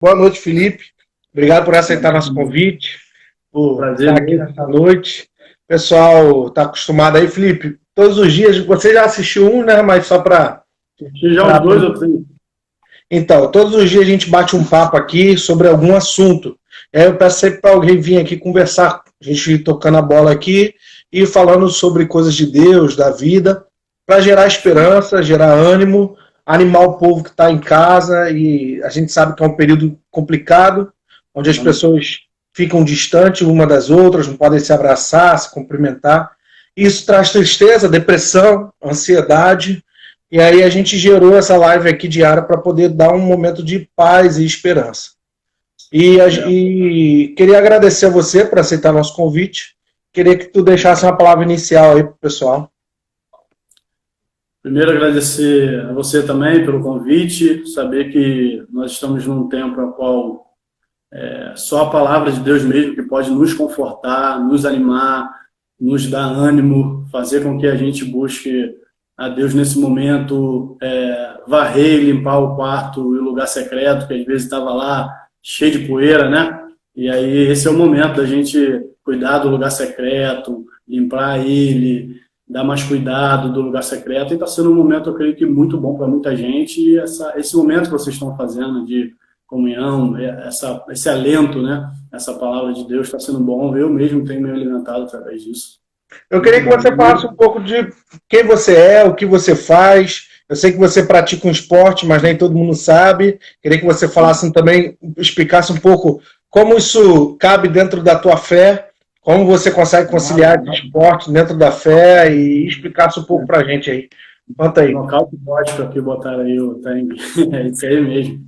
Boa noite, Felipe. Obrigado por aceitar nosso convite, por Prazer estar aqui mesmo. nessa noite. O pessoal está acostumado aí, Felipe. Todos os dias, você já assistiu um, né? Mas só para. Assisti já uns dois ou três. Então, todos os dias a gente bate um papo aqui sobre algum assunto. Aí eu peço sempre para alguém vir aqui conversar, a gente ir tocando a bola aqui e falando sobre coisas de Deus, da vida, para gerar esperança, gerar ânimo, animar o povo que está em casa. E a gente sabe que é um período complicado, onde as pessoas ficam distantes uma das outras, não podem se abraçar, se cumprimentar. Isso traz tristeza, depressão, ansiedade. E aí a gente gerou essa live aqui diária para poder dar um momento de paz e esperança. E queria agradecer a você por aceitar nosso convite. Queria que tu deixasse uma palavra inicial aí para o pessoal. Primeiro, agradecer a você também pelo convite, saber que nós estamos num tempo no qual só a palavra de Deus mesmo que pode nos confortar, nos animar, nos dar ânimo, fazer com que a gente busque a Deus nesse momento, varrer e limpar o quarto e o lugar secreto, que às vezes estava lá cheio de poeira, né? E aí esse é o momento da gente cuidar do lugar secreto, limpar ele, dar mais cuidado do lugar secreto. E está sendo um momento, eu creio que muito bom para muita gente. E esse momento que vocês estão fazendo de comunhão, esse alento, né? Essa palavra de Deus está sendo bom. Eu mesmo tenho me alimentado através disso. Eu queria que você falasse um pouco de quem você é, o que você faz. Eu sei que você pratica um esporte, mas nem todo mundo sabe. Queria que você falasse também, explicasse um pouco como isso cabe dentro da tua fé, como você consegue conciliar esse esporte dentro da fé e explicasse um pouco pra gente aí. Conta aí. Nocaute vodka que botaram aí o Tang. É isso aí mesmo.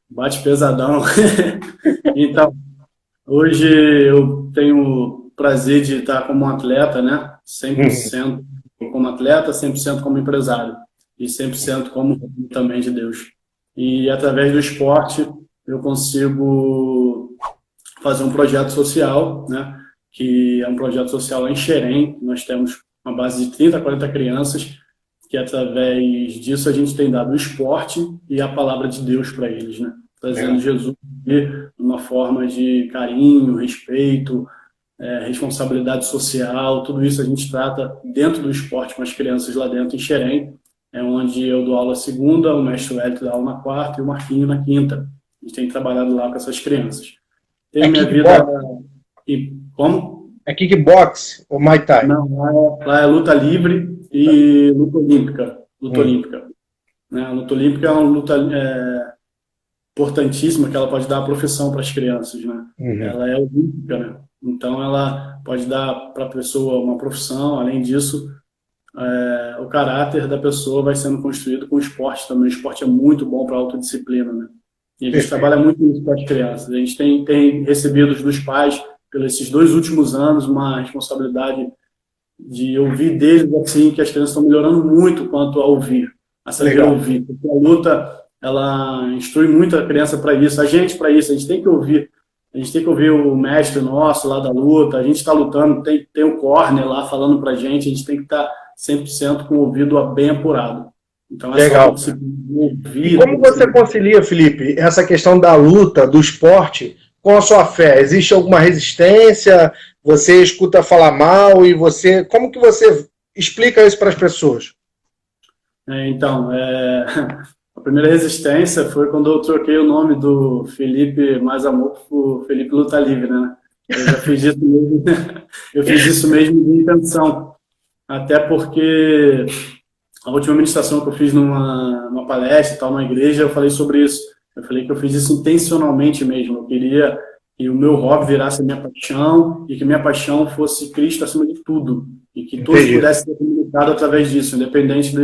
Bate pesadão. Então, hoje eu tenho o prazer de estar como atleta, né? 100% como atleta, 100% como empresário. E 100% como também de Deus. E através do esporte eu consigo fazer um projeto social, né? Que é um projeto social lá em Xerém. Nós temos uma base de 30 a 40 crianças que através disso a gente tem dado o esporte e a palavra de Deus para eles, né? Trazendo Jesus de uma forma de carinho, respeito, responsabilidade social, tudo isso a gente trata dentro do esporte com as crianças lá dentro em Xerém, é onde eu dou aula segunda, o mestre Hélio dá aula na quarta e o Marquinho na quinta. A gente tem trabalhado lá com essas crianças. Tenho minha vida... E como? É kickbox ou Muay Thai? Não, lá é luta livre e luta olímpica. Luta olímpica. Né? A luta olímpica é uma luta importantíssima, que ela pode dar a profissão para as crianças. Né? Ela é olímpica, né? Então ela pode dar para a pessoa uma profissão. Além disso, o caráter da pessoa vai sendo construído com o esporte também. O esporte é muito bom para a autodisciplina. Né? E a gente trabalha muito isso com as crianças. A gente tem recebido dos pais, pelos esses 2 últimos anos, uma responsabilidade de ouvir deles assim, que as crianças estão melhorando muito quanto a ouvir, a saber ouvir. Porque a luta, ela instrui muito a criança para isso, a gente para isso, a gente tem que ouvir. A gente tem que ouvir o mestre nosso lá da luta, a gente está lutando, tem o corner lá falando para a gente tem que estar 100% com o ouvido bem apurado. Então, legal. E como você concilia, Felipe, essa questão da luta, do esporte, com a sua fé? Existe alguma resistência? Você escuta falar mal e você... Como que você explica isso para as pessoas? Então, a primeira resistência foi quando eu troquei o nome do Felipe Mais Amor por Felipe Luta Livre, né? Eu já fiz isso mesmo, eu fiz isso mesmo de intenção. Até porque a última ministração que eu fiz numa palestra e tal, numa igreja, eu falei sobre isso. Eu falei que eu fiz isso intencionalmente mesmo. Eu queria que o meu hobby virasse a minha paixão e que minha paixão fosse Cristo acima de tudo. E que todos pudessem ser comunicados através disso, independente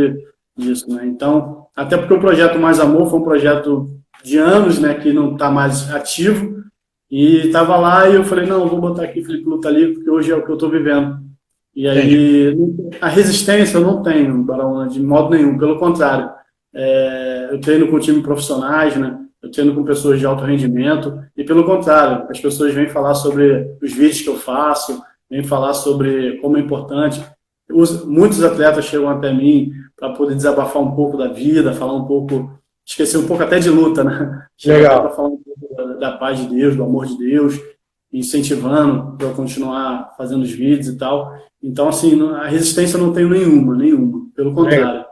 disso. Né? Então, até porque o projeto Mais Amor foi um projeto de anos, né, que não está mais ativo. E estava lá e eu falei, não, eu vou botar aqui Felipe Luta Livre, porque hoje é o que eu estou vivendo. E aí, a resistência eu não tenho, Barão, de modo nenhum. Pelo contrário, eu treino com time profissionais, né? Eu treino com pessoas de alto rendimento e, pelo contrário, as pessoas vêm falar sobre os vídeos que eu faço, vêm falar sobre como é importante. Muitos atletas chegam até mim para poder desabafar um pouco da vida, falar um pouco, esquecer um pouco até de luta, né? Legal. Para falar um pouco da paz de Deus, do amor de Deus, incentivando para eu continuar fazendo os vídeos e tal. Então, assim, a resistência não tenho nenhuma, pelo contrário.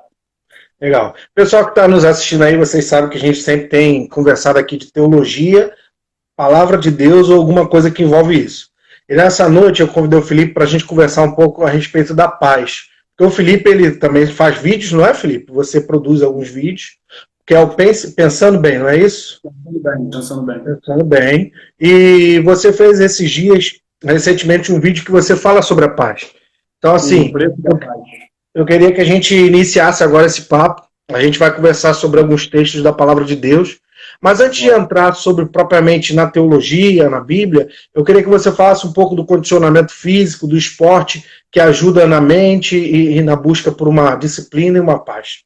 Legal. Pessoal que está nos assistindo aí, vocês sabem que a gente sempre tem conversado aqui de teologia, palavra de Deus ou alguma coisa que envolve isso. E nessa noite eu convidei o Felipe para a gente conversar um pouco a respeito da paz. Porque o Felipe, ele também faz vídeos, não é, Felipe? Você produz alguns vídeos, que é o Pensando Bem, não é isso? Pensando bem. Pensando Bem. E você fez esses dias, recentemente, um vídeo que você fala sobre a paz. Então, assim, eu queria que a gente iniciasse agora esse papo. A gente vai conversar sobre alguns textos da Palavra de Deus. Mas antes de entrar sobre propriamente na teologia, na Bíblia, eu queria que você falasse um pouco do condicionamento físico, do esporte, que ajuda na mente e na busca por uma disciplina e uma paz.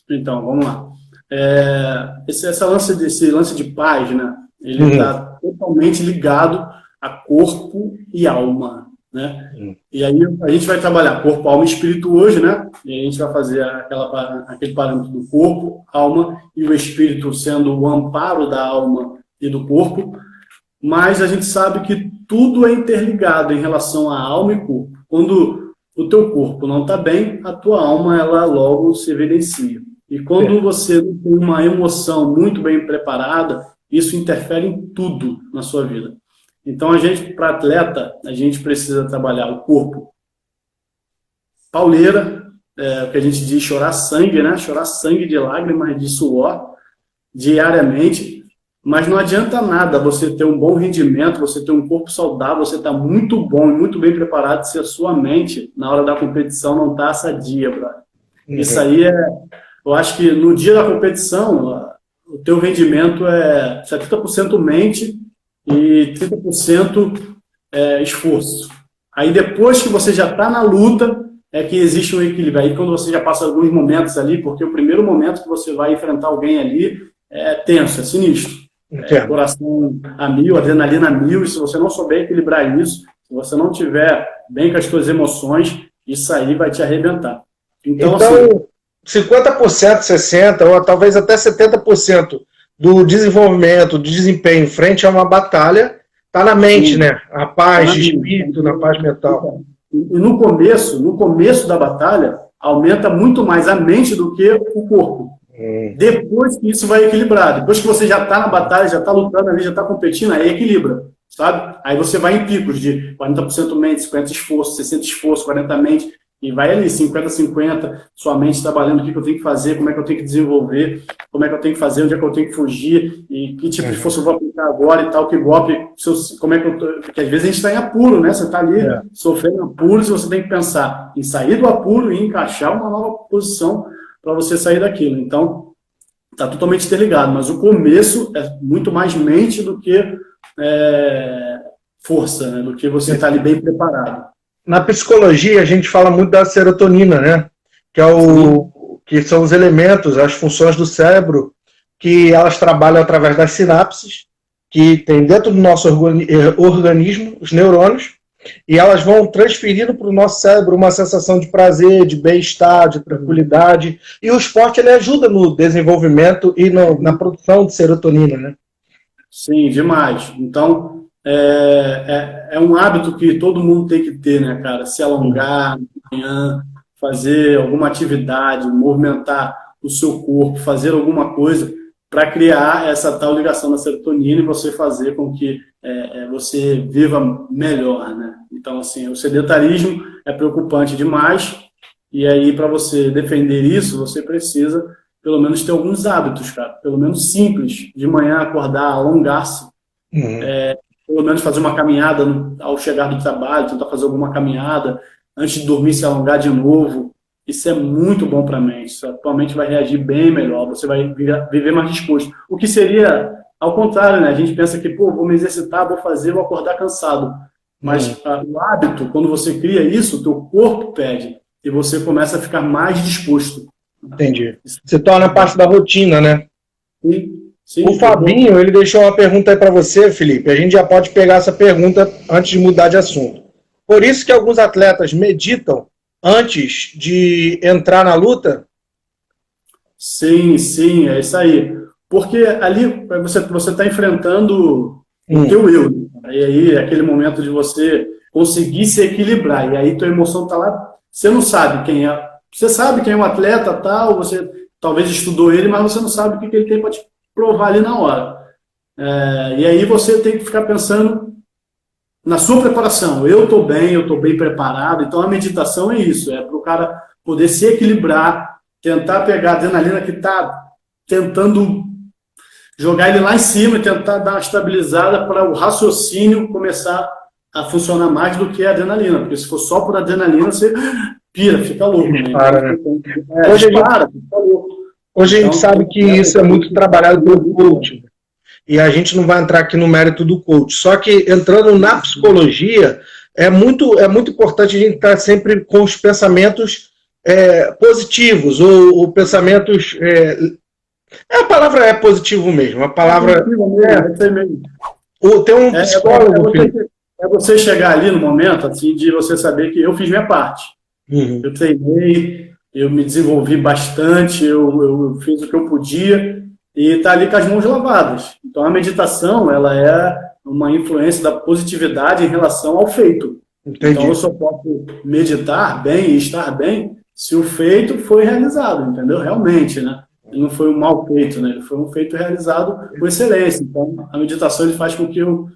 Então, vamos lá. Esse lance de paz, né? Ele está totalmente ligado a corpo e alma, né? E aí a gente vai trabalhar corpo, alma e espírito hoje, né? E a gente vai fazer aquele parâmetro do corpo, alma e o espírito sendo o amparo da alma e do corpo. Mas a gente sabe que tudo é interligado em relação à alma e corpo. Quando o teu corpo não está bem, a tua alma ela logo se evidencia. E quando você não tem uma emoção muito bem preparada, isso interfere em tudo na sua vida. Então, para atleta, a gente precisa trabalhar o corpo. Pauleira, o que a gente diz chorar sangue, né? Chorar sangue de lágrimas, de suor, diariamente. Mas não adianta nada você ter um bom rendimento, você ter um corpo saudável, você está muito bom e muito bem preparado se a sua mente, na hora da competição, não está sadia, brother. Isso aí eu acho que no dia da competição, o teu rendimento é 70% mente e 30% esforço. Aí depois que você já está na luta, é que existe um equilíbrio. Aí quando você já passa alguns momentos ali, porque o primeiro momento que você vai enfrentar alguém ali é tenso, é sinistro. Coração a mil, adrenalina a mil, e se você não souber equilibrar isso, se você não tiver bem com as suas emoções, isso aí vai te arrebentar. Então assim, 50%, 60% ou talvez até 70% do desenvolvimento, do desempenho frente a uma batalha está na mente, né? A paz de espírito, na paz mental. E no começo da batalha, aumenta muito mais a mente do que o corpo. Depois que isso vai equilibrar, depois que você já está na batalha, já está lutando ali, já está competindo, aí equilibra, sabe? Aí você vai em picos de 40% mente, 50% esforço, 60% esforço, 40% mente, e vai ali, 50-50, sua mente trabalhando o que eu tenho que fazer, como é que eu tenho que desenvolver, como é que eu tenho que fazer, onde é que eu tenho que fugir, e que tipo de força eu vou aplicar agora e tal, que golpe, como é que eu tô... Porque às vezes a gente está em apuro, né? Você está ali sofrendo apuros e você tem que pensar em sair do apuro e encaixar uma nova posição para você sair daquilo. Então, está totalmente interligado, mas o começo é muito mais mente do que força, né? Do que você estar ali bem preparado. Na psicologia, a gente fala muito da serotonina, né? Que são os elementos, as funções do cérebro, que elas trabalham através das sinapses, que tem dentro do nosso organismo, os neurônios, e elas vão transferindo para o nosso cérebro uma sensação de prazer, de bem-estar, de tranquilidade. E o esporte ele ajuda no desenvolvimento e na produção de serotonina, né? Sim, demais. Então, é um hábito que todo mundo tem que ter, né, cara? Se alongar amanhã, fazer alguma atividade, movimentar o seu corpo, fazer alguma coisa para criar essa tal ligação da serotonina e você fazer com que você viva melhor, né? Então, assim, o sedentarismo é preocupante demais e aí, para você defender isso, você precisa, pelo menos, ter alguns hábitos, cara. Pelo menos simples. De manhã, acordar, alongar-se. Pelo menos fazer uma caminhada ao chegar do trabalho, tentar fazer alguma caminhada. Antes de dormir, se alongar de novo. Isso é muito bom para a mente. A tua mente vai reagir bem melhor, você vai viver mais disposto. O que seria ao contrário, né? A gente pensa que, vou me exercitar, vou fazer, vou acordar cansado. Mas o hábito, quando você cria isso, o teu corpo pede. E você começa a ficar mais disposto. Entendi. Você torna parte da rotina, né? Sim, o Fabinho, ele deixou uma pergunta aí para você, Felipe. A gente já pode pegar essa pergunta antes de mudar de assunto. Por isso que alguns atletas meditam antes de entrar na luta? Sim, é isso aí. Porque ali você está enfrentando o teu eu. E aí, aquele momento de você conseguir se equilibrar. E aí, tua emoção está lá. Você não sabe quem é. Você sabe quem é um atleta, tal. Você talvez estudou ele, mas você não sabe o que ele tem para te provar ali na hora. E aí, você tem que ficar pensando na sua preparação. Eu estou bem preparado. Então, a meditação é isso. É para o cara poder se equilibrar, tentar pegar a adrenalina que está tentando jogar ele lá em cima e tentar dar uma estabilizada para o raciocínio começar a funcionar mais do que a adrenalina, porque se for só por adrenalina, você pira, fica louco. Né? Hoje a gente sabe que isso é muito trabalhado pelo coach, e a gente não vai entrar aqui no mérito do coach, só que entrando na psicologia, é muito importante a gente estar sempre com os pensamentos positivos, ou pensamentos... a palavra é positivo mesmo. A palavra tem um psicólogo. É você chegar ali no momento assim, de você saber que eu fiz minha parte. Eu treinei, eu me desenvolvi bastante, eu fiz o que eu podia e tá ali com as mãos lavadas. Então a meditação, ela é uma influência da positividade em relação ao feito. Entendi. Então eu só posso meditar bem e estar bem se o feito foi realizado, entendeu? Realmente, né? Não foi um mal feito, né? Foi um feito realizado com excelência. Então, a meditação ele faz com que eu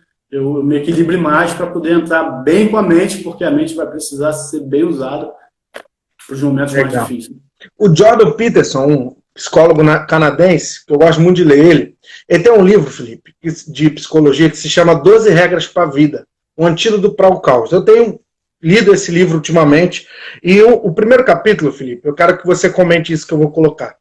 me equilibre mais para poder entrar bem com a mente, porque a mente vai precisar ser bem usada para os momentos mais difíceis. O Jordan Peterson, um psicólogo canadense, que eu gosto muito de ler ele tem um livro, Felipe, de psicologia que se chama 12 Regras para a Vida, um antídoto para o caos. Eu tenho lido esse livro ultimamente, e o primeiro capítulo, Felipe, eu quero que você comente isso que eu vou colocar.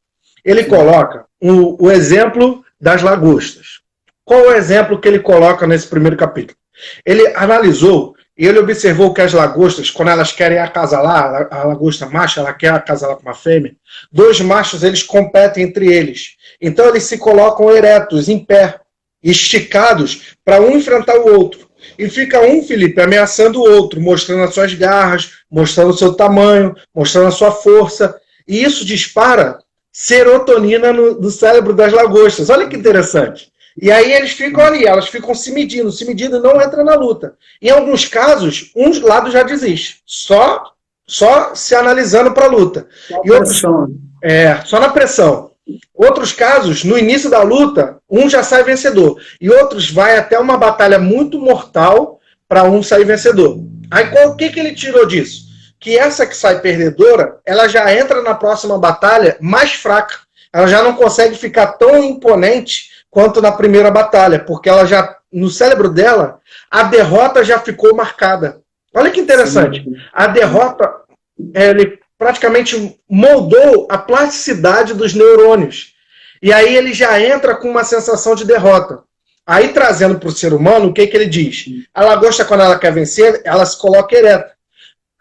Ele coloca o exemplo das lagostas. Qual é o exemplo que ele coloca nesse primeiro capítulo? Ele analisou e ele observou que as lagostas, quando elas querem acasalar, a lagosta macho, ela quer acasalar com uma fêmea, dois machos eles competem entre eles. Então eles se colocam eretos, em pé, esticados, para um enfrentar o outro. E fica um, Felipe, ameaçando o outro, mostrando as suas garras, mostrando o seu tamanho, mostrando a sua força. E isso dispara serotonina no cérebro das lagostas. Olha que interessante. E aí eles ficam ali, elas ficam se medindo e não entra na luta. Em alguns casos, um lado já desiste, só se analisando para a luta. Só na pressão. Outros casos, no início da luta, um já sai vencedor. E outros vai até uma batalha muito mortal para um sair vencedor. Aí o que ele tirou disso? Que essa que sai perdedora, ela já entra na próxima batalha mais fraca. Ela já não consegue ficar tão imponente quanto na primeira batalha, porque ela já, no cérebro dela, a derrota já ficou marcada. Olha que interessante. Sim. A derrota, ele praticamente moldou a plasticidade dos neurônios. E aí ele já entra com uma sensação de derrota. Aí, trazendo para o ser humano, o que ele diz? A lagosta, quando ela quer vencer, ela se coloca ereta.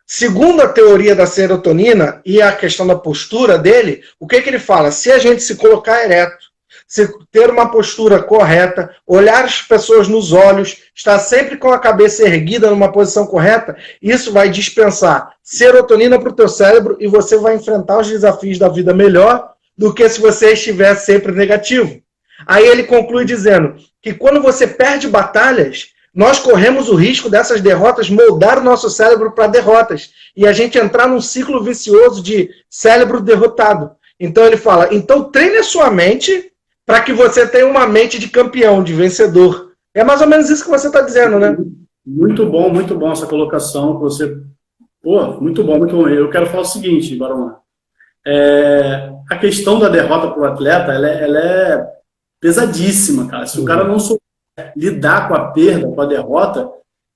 Segundo a teoria da serotonina e a questão da postura dele, o que ele fala? Se a gente se colocar ereto, se ter uma postura correta, olhar as pessoas nos olhos, estar sempre com a cabeça erguida numa posição correta, isso vai dispensar serotonina para o teu cérebro e você vai enfrentar os desafios da vida melhor do que se você estiver sempre negativo. Aí ele conclui dizendo que quando você perde batalhas, nós corremos o risco dessas derrotas moldar o nosso cérebro para derrotas e a gente entrar num ciclo vicioso de cérebro derrotado. Então ele fala, então treine a sua mente para que você tenha uma mente de campeão, de vencedor. É mais ou menos isso que você está dizendo, né? Muito bom essa colocação que você... Pô, muito bom. Eu quero falar o seguinte, Barão. A questão da derrota para o atleta, ela é pesadíssima, cara. Se o cara não souber lidar com a perda, com a derrota,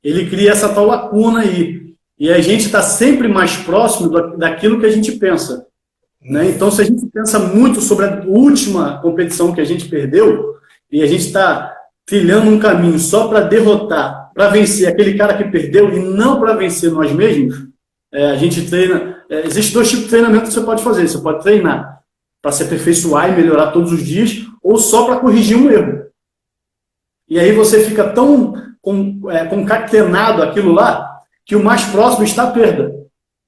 ele cria essa tal lacuna aí. E a gente está sempre mais próximo daquilo que a gente pensa. Né? Então, se a gente pensa muito sobre a última competição que a gente perdeu, e a gente está trilhando um caminho só para derrotar, para vencer aquele cara que perdeu, e não para vencer nós mesmos, a gente treina... Existem dois tipos de treinamento que você pode fazer. Você pode treinar para se aperfeiçoar e melhorar todos os dias, ou só para corrigir um erro. E aí você fica tão concatenado aquilo lá, que o mais próximo está a perda.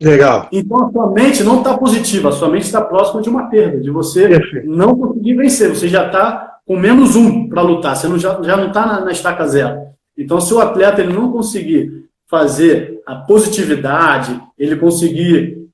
Legal. Então a sua mente não está positiva, a sua mente está próxima de uma perda, de você não conseguir vencer. Você já está com menos um para lutar, você já não está na estaca zero. Então, se o atleta ele não conseguir fazer a positividade, ele conseguir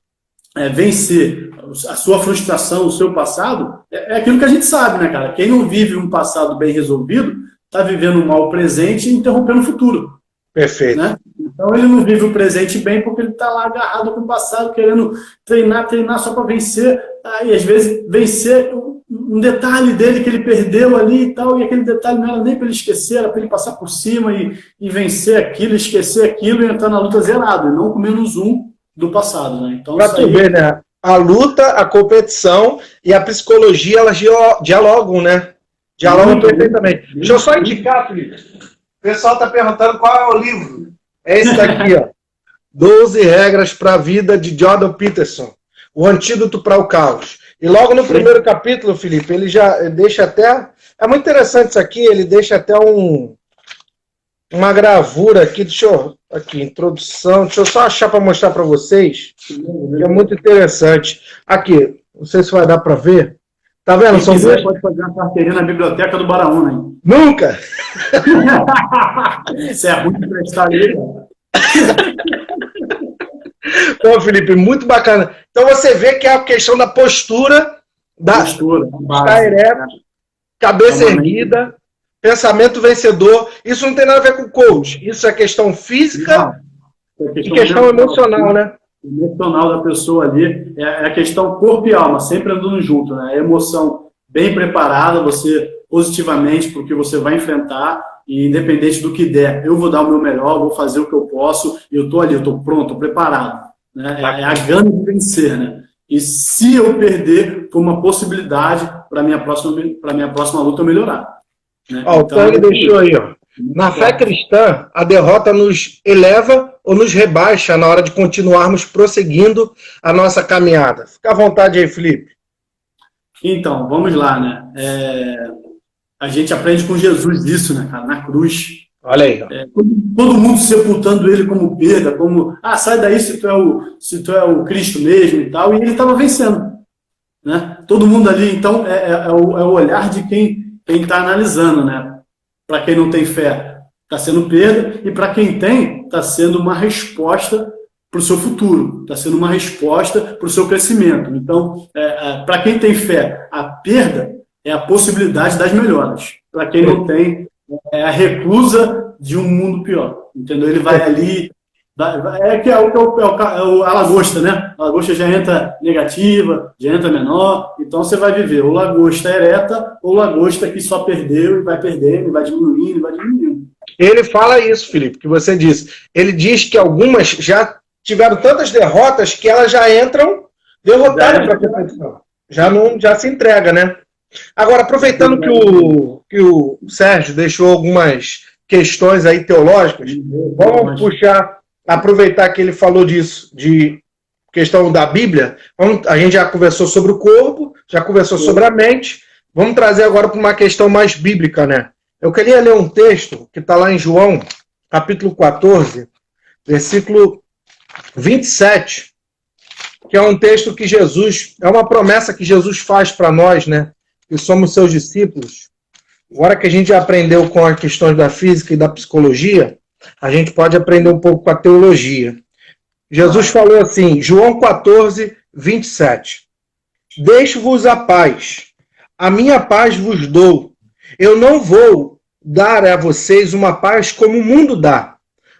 vencer a sua frustração, o seu passado, é aquilo que a gente sabe, né, cara? Quem não vive um passado bem resolvido, está vivendo um mal presente e interrompendo o futuro. Perfeito. Né? Então ele não vive o presente bem porque ele está lá agarrado com o passado, querendo treinar só para vencer, e às vezes vencer um detalhe dele que ele perdeu ali e tal, e aquele detalhe não era nem para ele esquecer, era para ele passar por cima e vencer aquilo, esquecer aquilo e entrar na luta zerado, e não com menos um do passado. Né? Então, para tu ver, né? A luta, a competição e a psicologia, elas dialogam, né? Dialogam perfeitamente. Deixa eu só indicar, Felipe. O pessoal está perguntando qual é o livro. É esse daqui, ó. 12 Regras para a Vida, de Jordan Peterson. O Antídoto para o Caos. E logo no primeiro capítulo, Felipe, ele já deixa até... É muito interessante isso aqui, ele deixa até uma gravura aqui. Aqui, introdução. Deixa eu só achar para mostrar para vocês. Que é muito interessante. Aqui, não sei se vai dar para ver. Tá vendo? Quem quiser pode fazer uma carteirinha na biblioteca do Baraúna, hein? Nunca! Isso é ruim de prestar ali. Então, Felipe, muito bacana. Então você vê que é a questão da postura, estar ereto, cabeça erguida, pensamento vencedor. Isso não tem nada a ver com coach. Isso é questão física e questão emocional, né? Emocional da pessoa ali é a questão corpo e alma, sempre andando junto, né? A emoção bem preparada, você positivamente para o que você vai enfrentar, e independente do que der, eu vou dar o meu melhor, vou fazer o que eu posso, e eu estou ali, eu estou pronto, estou preparado. Né? É a gana de vencer, né? E se eu perder, foi uma possibilidade para a minha próxima luta eu melhorar. Né? Ó, então, o Tang deixou aí, ó. Na fé cristã, a derrota nos eleva ou nos rebaixa na hora de continuarmos prosseguindo a nossa caminhada. Fica à vontade aí, Felipe. Então, vamos lá, né? A gente aprende com Jesus isso, né, cara? Na cruz. Olha aí. Ó. Todo mundo sepultando ele como perda, como, sai daí se tu é o Cristo mesmo e tal, e ele estava vencendo. Né? Todo mundo ali, então, é o olhar de quem está analisando, né? Para quem não tem fé, está sendo perda, e para quem tem, está sendo uma resposta para o seu futuro, está sendo uma resposta para o seu crescimento. Então, para quem tem fé, a perda é a possibilidade das melhoras. Para quem não tem, é a reclusa de um mundo pior. Entendeu? Ele vai ali... a lagosta, né? A lagosta já entra negativa, já entra menor, então você vai viver ou lagosta ereta ou lagosta que só perdeu e vai perdendo, e vai diminuindo, e vai diminuindo. Ele fala isso, Felipe, que você disse. Ele diz que algumas já tiveram tantas derrotas que elas já entram derrotadas para a competição. Já se entrega, né? Agora, aproveitando que o Sérgio deixou algumas questões aí teológicas, vamos aproveitar que ele falou disso, de questão da Bíblia. A gente já conversou sobre o corpo, já conversou sobre a mente. Vamos trazer agora para uma questão mais bíblica, né? Eu queria ler um texto que está lá em João, capítulo 14, versículo 27, que é um texto que é uma promessa que Jesus faz para nós, né? Que somos seus discípulos. Agora que a gente já aprendeu com as questões da física e da psicologia, a gente pode aprender um pouco com a teologia. Jesus falou assim, João 14, 27. Deixo-vos a paz. A minha paz vos dou. Eu não vou dar a vocês uma paz como o mundo dá.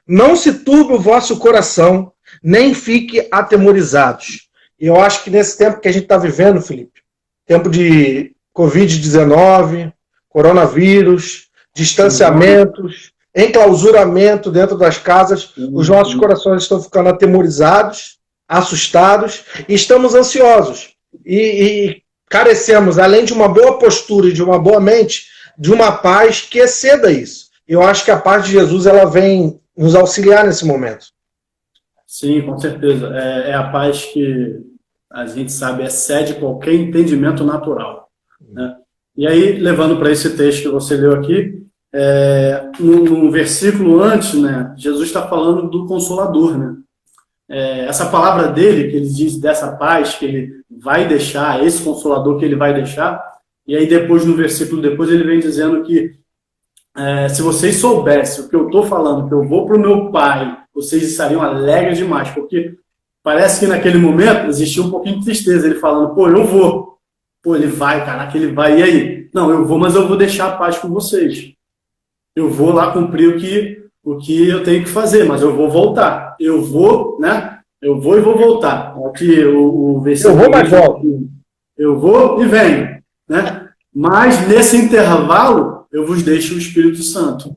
Não se turbe o vosso coração, nem fique atemorizados. E eu acho que nesse tempo que a gente está vivendo, Felipe, tempo de Covid-19, coronavírus, distanciamentos, enclausuramento dentro das casas, os nossos corações estão ficando atemorizados, assustados, e estamos ansiosos. E carecemos, além de uma boa postura e de uma boa mente, de uma paz que exceda isso. Eu acho que a paz de Jesus ela vem nos auxiliar nesse momento. Sim, com certeza. É a paz que a gente sabe excede qualquer entendimento natural. Né? E aí, levando para esse texto que você leu aqui, no versículo antes, né, Jesus está falando do Consolador, né? Essa palavra dele, que ele diz dessa paz que ele vai deixar, esse Consolador que ele vai deixar, E aí depois, no versículo depois, ele vem dizendo que se vocês soubessem o que eu estou falando, que eu vou para o meu Pai, vocês estariam alegres demais, porque parece que naquele momento existia um pouquinho de tristeza, ele falando, pô, eu vou. Pô, ele vai, caraca, ele vai, e aí? Não, eu vou, mas eu vou deixar a paz com vocês. Eu vou lá cumprir o que eu tenho que fazer, mas eu vou voltar. Eu vou, né? Eu vou e vou voltar. Aqui o versículo. Eu vou, mas volto. Eu vou e venho, né? Mas nesse intervalo, eu vos deixo o Espírito Santo.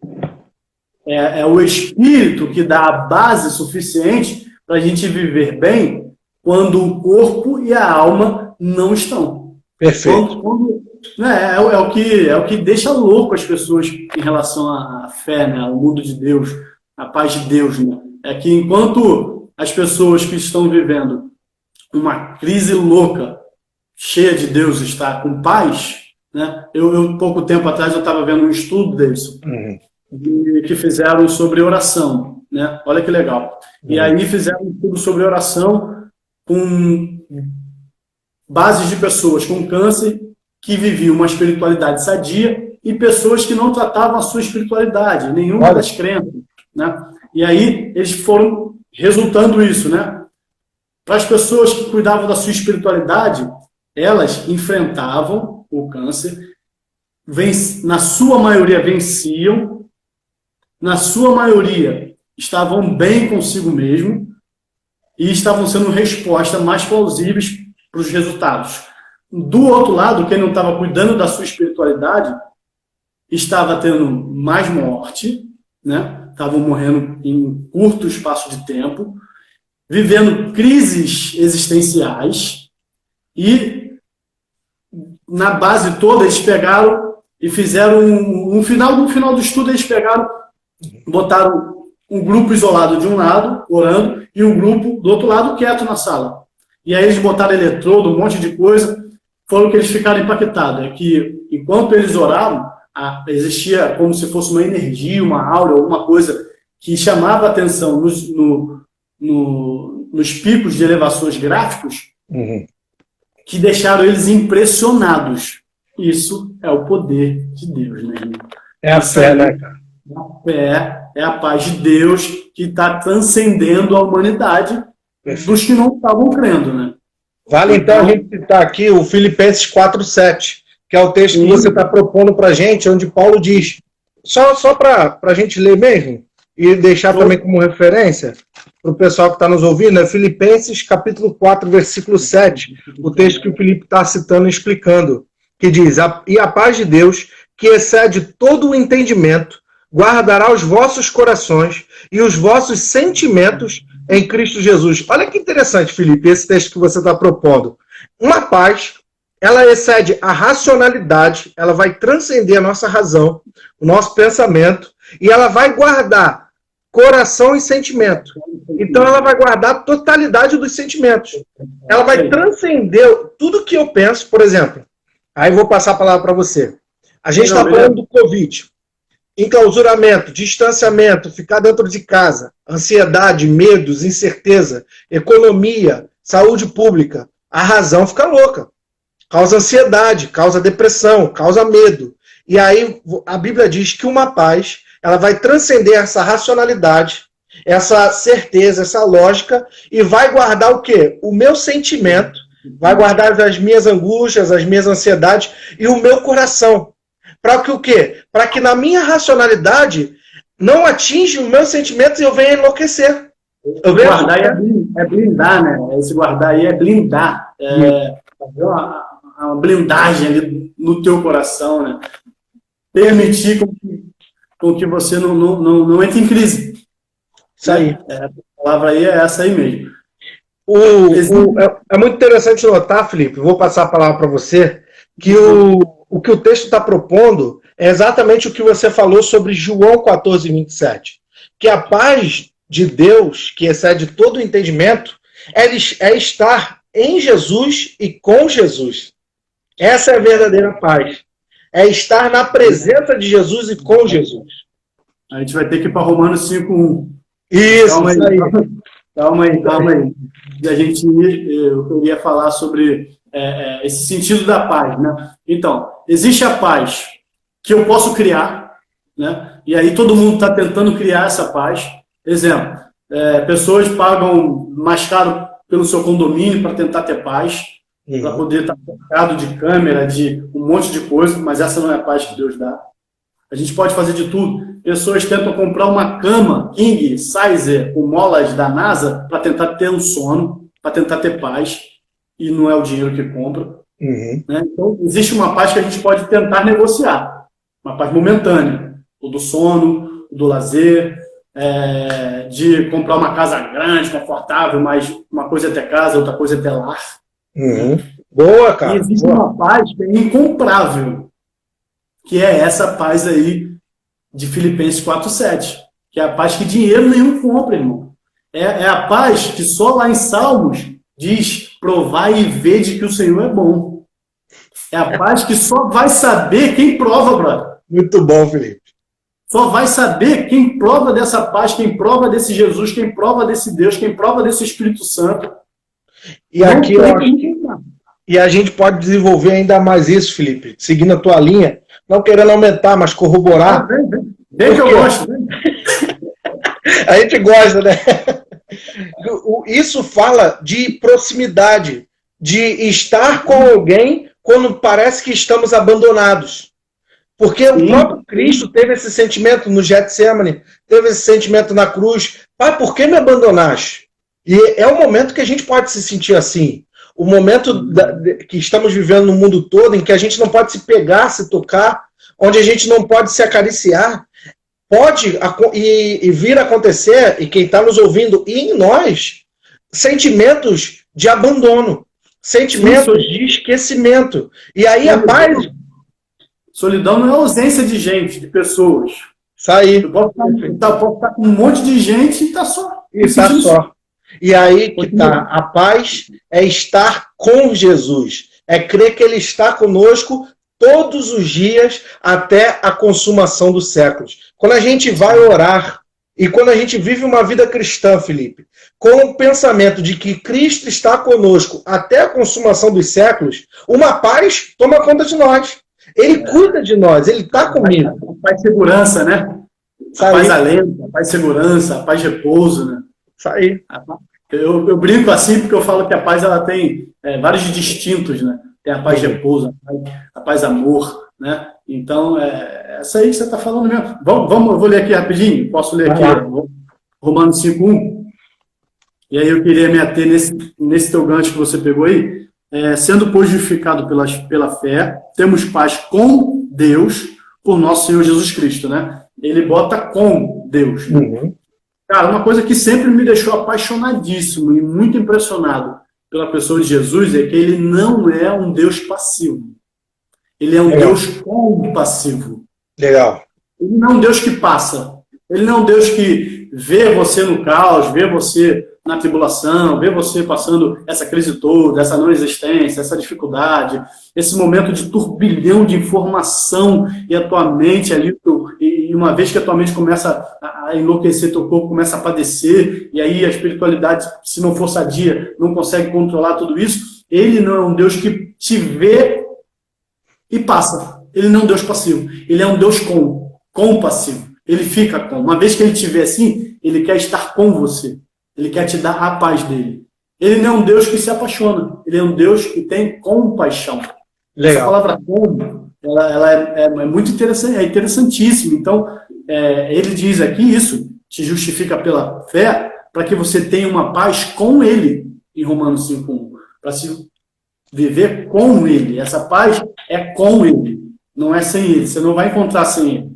É o Espírito que dá a base suficiente para a gente viver bem quando o corpo e a alma não estão. Perfeito. É o que deixa louco as pessoas em relação à fé, né? Ao mundo de Deus, à paz de Deus, né? É que enquanto as pessoas que estão vivendo uma crise louca, cheia de Deus, está com paz, né? Pouco tempo atrás eu estava vendo um estudo disso, que fizeram sobre oração, né? Olha que legal. E aí fizeram um estudo sobre oração com bases de pessoas com câncer que viviam uma espiritualidade sadia e pessoas que não tratavam a sua espiritualidade, nenhuma das crenças, né? E aí eles foram resultando isso, né? Para as pessoas que cuidavam da sua espiritualidade, elas enfrentavam o câncer, na sua maioria venciam, na sua maioria estavam bem consigo mesmo e estavam sendo respostas mais plausíveis para os resultados. Do outro lado, quem não estava cuidando da sua espiritualidade estava tendo mais morte, né? Estavam morrendo em curto espaço de tempo, vivendo crises existenciais e na base toda eles pegaram e fizeram no final do estudo eles pegaram, botaram um grupo isolado de um lado, orando, e um grupo do outro lado quieto na sala. E aí eles botaram eletrodo, um monte de coisa, foram que eles ficaram impactados. É que, enquanto eles oravam, existia como se fosse uma energia, uma aura, alguma coisa que chamava a atenção nos picos de elevações gráficos, que deixaram eles impressionados. Isso é o poder de Deus, né, irmão? É a fé, né, cara? A fé é a paz de Deus que está transcendendo a humanidade dos que não estavam crendo, né? Vale então a gente citar aqui o Filipenses 4:7, que é o texto que você está propondo para a gente, onde Paulo diz, só para a gente ler mesmo, e deixar também como referência, para o pessoal que está nos ouvindo, é Filipenses capítulo 4, versículo 7, o texto que o Felipe está citando e explicando, que diz, e a paz de Deus, que excede todo o entendimento, guardará os vossos corações e os vossos sentimentos em Cristo Jesus. Olha que interessante, Felipe, esse texto que você está propondo. Uma paz, ela excede a racionalidade, ela vai transcender a nossa razão, o nosso pensamento, e ela vai guardar coração e sentimento. Então ela vai guardar a totalidade dos sentimentos. Ela vai transcender tudo que eu penso, por exemplo. Aí eu vou passar a palavra para você. A gente está falando do Covid. Enclausuramento, distanciamento, ficar dentro de casa, ansiedade, medos, incerteza, economia, saúde pública. A razão fica louca. Causa ansiedade, causa depressão, causa medo. E aí a Bíblia diz que uma paz, ela vai transcender essa racionalidade, essa certeza, essa lógica, e vai guardar o quê? O meu sentimento, vai guardar as minhas angústias, as minhas ansiedades e o meu coração. Para que o quê? Para que na minha racionalidade não atinja os meus sentimentos e eu venha enlouquecer. Guardar é blindar, né? Esse guardar aí é blindar. Fazer uma blindagem ali no teu coração, né? Permitir com que você não entre em crise. Isso aí. A palavra aí é essa aí mesmo. É muito interessante notar, Felipe, vou passar a palavra para você, que o que o texto está propondo é exatamente o que você falou sobre João 14:27. Que a paz de Deus, que excede todo o entendimento, é estar em Jesus e com Jesus. Essa é a verdadeira paz. É estar na presença de Jesus e com Jesus. A gente vai ter que ir para Romanos 5:1. Isso aí. Calma aí. E a gente, eu queria falar sobre esse sentido da paz, né? Então, existe a paz que eu posso criar, né? E aí todo mundo está tentando criar essa paz. Exemplo, pessoas pagam mais caro pelo seu condomínio para tentar ter paz, para poder estar cercado de câmera, de um monte de coisa, mas essa não é a paz que Deus dá. A gente pode fazer de tudo. Pessoas tentam comprar uma cama king size com molas da NASA para tentar ter um sono, para tentar ter paz, e não é o dinheiro que compra. Né? Então, existe uma paz que a gente pode tentar negociar, uma paz momentânea, o do sono, o do lazer, de comprar uma casa grande, confortável, mas uma coisa é ter casa, outra coisa é ter lar. Boa, cara. E existe uma paz que é incomprável, que é essa paz aí de Filipenses 4:7, que é a paz que dinheiro nenhum compra, irmão. É a paz que só lá em Salmos diz: provai e vede que o Senhor é bom. É a paz que só vai saber quem prova, brother. Muito bom, Felipe. Só vai saber quem prova dessa paz, quem prova desse Jesus, quem prova desse Deus, quem prova desse Espírito Santo. E aqui eu acho que... E a gente pode desenvolver ainda mais isso, Felipe, seguindo a tua linha, não querendo aumentar, mas corroborar. Vem que eu gosto. A gente gosta, né? Isso fala de proximidade, de estar com alguém quando parece que estamos abandonados. Porque o próprio Cristo teve esse sentimento no Getsemane, teve esse sentimento na cruz. Pai, por que me abandonaste? E é o momento que a gente pode se sentir assim. O momento que estamos vivendo no mundo todo, em que a gente não pode se pegar, se tocar, onde a gente não pode se acariciar, pode vir a acontecer, e quem está nos ouvindo, e em nós, sentimentos de abandono, sentimentos de esquecimento. E aí a paz... Solidão não é ausência de gente, de pessoas. Isso aí. Eu posso estar com um monte de gente e está só. E está só. E aí que está. A paz é estar com Jesus. É crer que Ele está conosco todos os dias até a consumação dos séculos. Quando a gente vai orar e quando a gente vive uma vida cristã, Felipe, com o pensamento de que Cristo está conosco até a consumação dos séculos, uma paz toma conta de nós. Ele cuida de nós, Ele está comigo. A paz segurança, né? A paz alento, a paz segurança, a paz repouso, né? Isso aí. Eu brinco assim porque eu falo que a paz ela tem vários distintos, né? Tem a paz repouso, a paz amor, né? Então, essa aí que você está falando mesmo. Eu vou ler aqui rapidinho, posso ler aqui? Romanos 5:1. E aí eu queria me ater nesse teu gancho que você pegou aí. Sendo, pois, justificado pela fé, temos paz com Deus por nosso Senhor Jesus Cristo, né? Ele bota com Deus. Cara, uma coisa que sempre me deixou apaixonadíssimo e muito impressionado pela pessoa de Jesus é que ele não é um Deus passivo. Ele é um Deus compassivo. Legal. Ele não é um Deus que passa. Ele não é um Deus que vê você no caos, vê você na tribulação, vê você passando essa crise toda, essa não existência, essa dificuldade, esse momento de turbilhão de informação e a tua mente ali, e uma vez que a tua mente começa a enlouquecer, teu corpo começa a padecer, e aí a espiritualidade, se não for sadia, não consegue controlar tudo isso. Ele não é um Deus que te vê e passa. Ele não é um Deus passivo. Ele é um Deus compassivo. Ele fica com. Uma vez que ele te vê assim, ele quer estar com você. Ele quer te dar a paz dele. Ele não é um Deus que se apaixona. Ele é um Deus que tem compaixão. Legal. Essa palavra com, ela é muito interessante, é interessantíssima. Então, ele diz aqui isso, te justifica pela fé, para que você tenha uma paz com ele, em Romanos 5:1. Para se viver com ele. Essa paz é com ele, não é sem ele. Você não vai encontrar sem ele.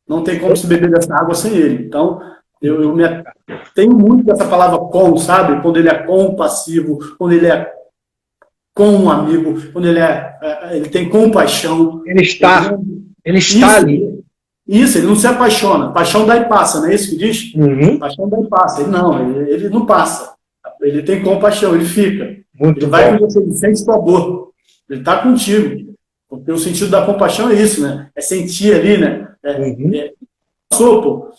Não tem como se beber dessa água sem ele. Então, eu tenho muito dessa palavra com, sabe? Quando ele é compassivo, quando ele é com um amigo, quando ele tem compaixão. Ele está ali. Isso, ele não se apaixona. Paixão dá e passa, não é isso que diz? Paixão dá e passa. Ele não passa. Ele tem compaixão, ele fica. Ele vai com você, ele sente tua dor. Ele está contigo. Porque o sentido da compaixão é isso, né? É sentir ali, né? Passou, pô.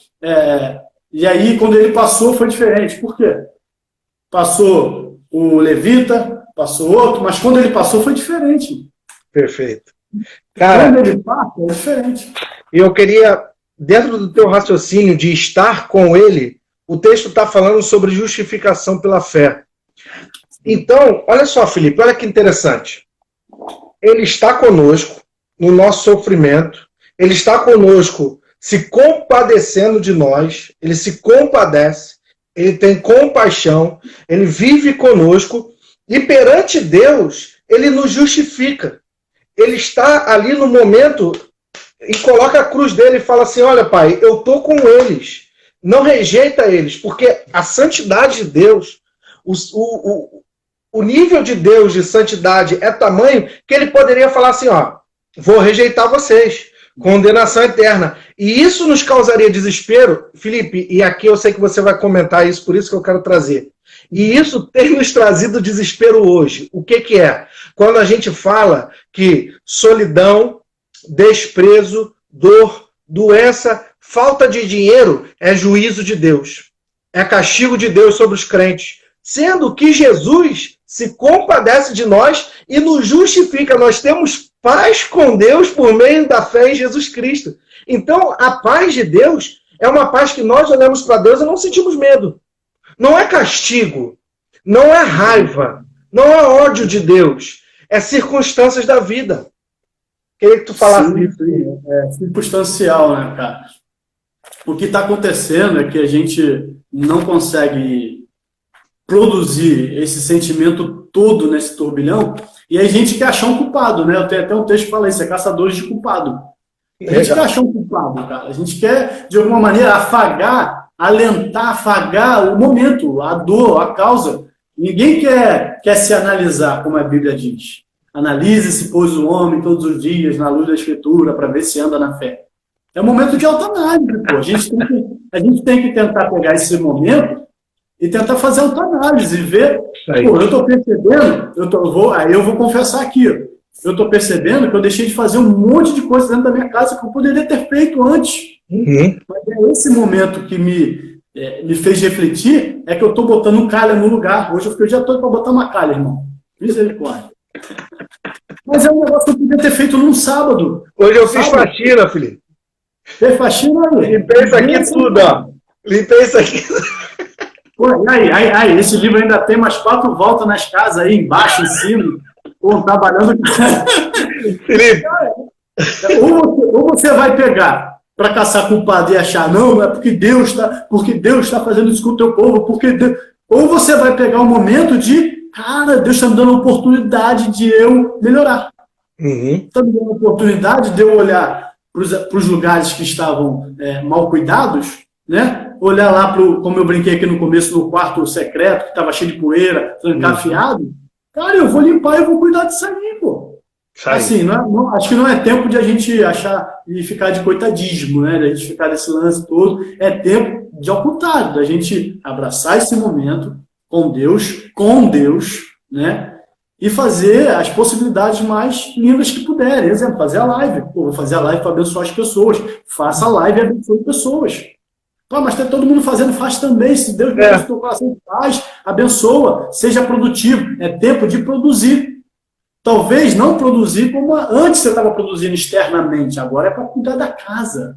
E aí, quando ele passou, foi diferente. Por quê? Passou o levita, passou outro, mas quando ele passou foi diferente. Perfeito. Cara, quando ele passa, é diferente. E eu queria, dentro do teu raciocínio de estar com ele, o texto está falando sobre justificação pela fé. Então, olha só, Felipe, olha que interessante. Ele está conosco no nosso sofrimento, ele está conosco se compadecendo de nós, ele se compadece, ele tem compaixão, ele vive conosco e perante Deus, ele nos justifica. Ele está ali no momento e coloca a cruz dele e fala assim, olha, Pai, eu estou com eles, não rejeita eles, porque a santidade de Deus, o nível de Deus de santidade é tamanho que ele poderia falar assim, ó, vou rejeitar vocês, condenação eterna. E isso nos causaria desespero, Felipe, e aqui eu sei que você vai comentar isso, por isso que eu quero trazer. E isso tem nos trazido desespero hoje. O que que é? Quando a gente fala que solidão, desprezo, dor, doença, falta de dinheiro é juízo de Deus. É castigo de Deus sobre os crentes. Sendo que Jesus se compadece de nós e nos justifica. Nós temos paz com Deus por meio da fé em Jesus Cristo. Então, a paz de Deus é uma paz que nós olhamos para Deus e não sentimos medo. Não é castigo, não é raiva, não é ódio de Deus. É circunstâncias da vida. Queria que tu falasse isso. É circunstancial, né, cara? O que está acontecendo é que a gente não consegue produzir esse sentimento todo nesse turbilhão e a gente quer achar um culpado, né? Eu tenho até um texto que fala isso, é caçadores de culpado. A gente quer achar um culpado, cara. A gente quer, de alguma maneira, afagar o momento, a dor, a causa. Ninguém quer se analisar, como a Bíblia diz. Analise-se, pois, o homem todos os dias na luz da Escritura para ver se anda na fé. É um momento de autoanálise, pô. A gente tem que tentar pegar esse momento e tentar fazer autoanálise, ver, pô, eu estou percebendo, aí eu vou confessar aqui, eu estou percebendo que eu deixei de fazer um monte de coisa dentro da minha casa que eu poderia ter feito antes. Uhum. Mas é esse momento que me fez refletir, é que eu estou botando um calha no lugar. Hoje eu fiquei o dia todo para botar uma calha, irmão. Misericórdia. Mas é um negócio que eu podia ter feito num sábado. Hoje eu fiz faxina, Felipe. Fez faxina aí. Limpei isso aqui tudo, ó. Limpei isso aqui. Pô, aí, esse livro ainda tem mais 4 voltas nas casas aí, embaixo, em cima. Pô, trabalhando. Felipe. Ou você vai pegar para caçar culpado e achar, não, é porque Deus está fazendo isso com o teu povo, ou você vai pegar o momento de, cara, Deus está me dando a oportunidade de eu melhorar. Está me dando a oportunidade de eu olhar para os lugares que estavam mal cuidados, né? Olhar lá, como eu brinquei aqui no começo, no quarto secreto, que estava cheio de poeira, trancafiado. Cara, eu vou limpar, eu vou cuidar disso aí, pô. Assim, acho que não é tempo de a gente achar e ficar de coitadismo, né? De a gente ficar nesse lance todo. É tempo de, ao contrário, da gente abraçar esse momento com Deus, né? E fazer as possibilidades mais lindas que puderem. Exemplo, fazer a live. Pô, vou fazer a live para abençoar as pessoas. Faça a live e abençoe pessoas. Pô, mas tem todo mundo fazendo, faz também. Se Deus me o teu coração, faz, abençoa, seja produtivo. É tempo de produzir. Talvez não produzir como antes você estava produzindo externamente. Agora é para cuidar da casa.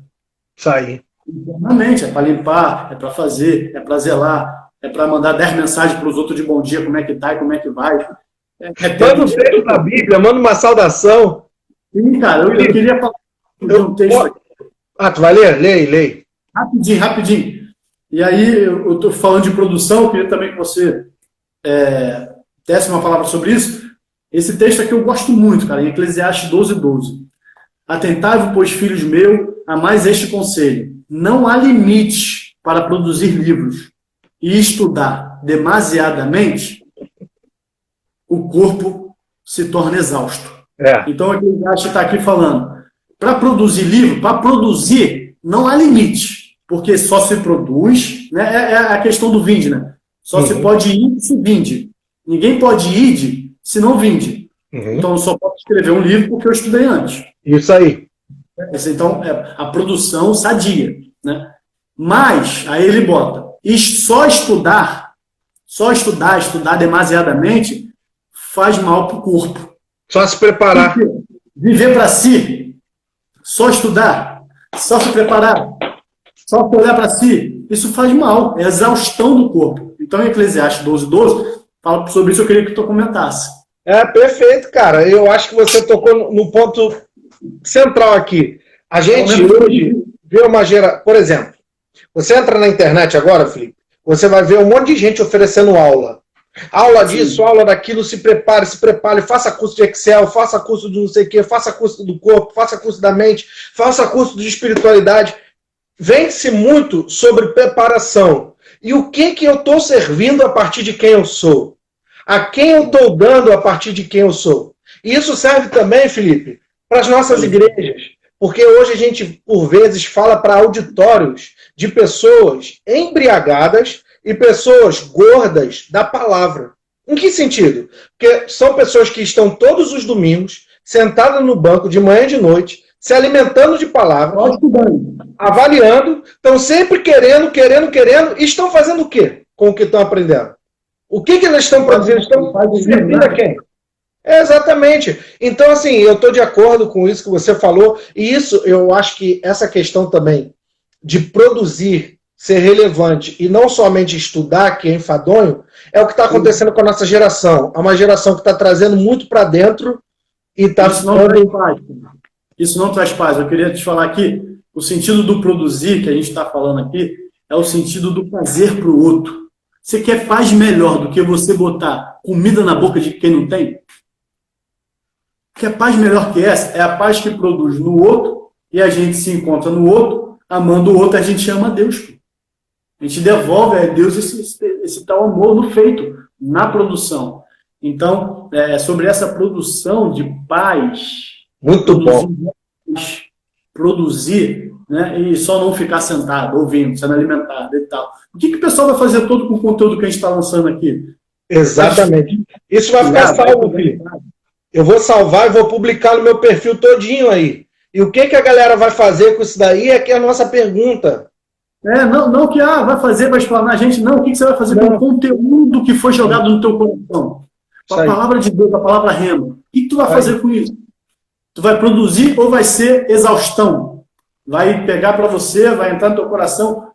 Isso aí. Internamente, é para limpar, é para fazer, é para zelar, é para mandar 10 mensagens para os outros de bom dia, como é que tá e como é que vai. Manda um texto da Bíblia, manda uma saudação. Sim, cara, eu queria falar um texto aqui. Ah, tu vai ler? Lei. Rapidinho. E aí, eu estou falando de produção, eu queria também que você desse uma palavra sobre isso. Esse texto aqui eu gosto muito, cara, em Eclesiastes 12:12. Atentai-vos, pois, filhos meus, a mais este conselho. Não há limite para produzir livros e estudar demasiadamente, o corpo se torna exausto. Então, a Eclesiastes está aqui falando, para produzir livro, para produzir, não há limite, porque só se produz, né? É a questão do vinde, né? Só se pode ir se vinde. Ninguém pode ir se não vinde. Então, eu só posso escrever um livro porque eu estudei antes. Isso aí. Então, é a produção sadia, né? Mas, aí ele bota, estudar demasiadamente, faz mal para o corpo. Só se preparar. Viver para si, só estudar, só se preparar, só olhar para si, isso faz mal, é exaustão do corpo. Então, em Eclesiastes 12:12, fala sobre isso, eu queria que tu comentasse. Perfeito, cara. Eu acho que você tocou no ponto central aqui. A gente hoje vê uma geração... Por exemplo, você entra na internet agora, Felipe, você vai ver um monte de gente oferecendo aula. Aula disso, aula daquilo, se prepare, faça curso de Excel, faça curso de não sei o quê, faça curso do corpo, faça curso da mente, faça curso de espiritualidade. Vem-se muito sobre preparação. E o que eu estou servindo a partir de quem eu sou? A quem eu estou dando a partir de quem eu sou? E isso serve também, Felipe, para as nossas igrejas. Porque hoje a gente, por vezes, fala para auditórios de pessoas embriagadas e pessoas gordas da palavra. Em que sentido? Porque são pessoas que estão todos os domingos sentadas no banco de manhã e de noite, se alimentando de palavras, avaliando, estão sempre querendo, e estão fazendo o quê com o que estão aprendendo? O que eles estão produzindo? Estão servindo a quem? Exatamente. Então, assim, eu estou de acordo com isso que você falou, e isso, eu acho que essa questão também de produzir, ser relevante e não somente estudar, que é enfadonho, é o que está acontecendo com a nossa geração. É uma geração que está trazendo muito para dentro e está... Isso não traz paz. Eu queria te falar aqui, o sentido do produzir, que a gente está falando aqui, é o sentido do fazer para o outro. Você quer paz melhor do que você botar comida na boca de quem não tem? Quer paz melhor que essa? É a paz que produz no outro, e a gente se encontra no outro, amando o outro, a gente ama a Deus. A gente devolve a Deus esse tal amor no feito, na produção. Então, sobre essa produção de paz... Muito bom. Produzir, né, e só não ficar sentado, ouvindo, sendo alimentado e tal. O que o pessoal vai fazer todo com o conteúdo que a gente está lançando aqui? Exatamente. Isso vai ficar salvo, Felipe. Eu vou salvar e vou publicar no meu perfil todinho aí. E o que a galera vai fazer com isso daí é que é a nossa pergunta. Não que vai fazer, vai explanar a gente. Não, o que você vai fazer com o conteúdo que foi jogado no teu coração? Com a palavra de Deus, a palavra rema. O que tu vai fazer com isso? Tu vai produzir ou vai ser exaustão? Vai pegar para você, vai entrar no teu coração,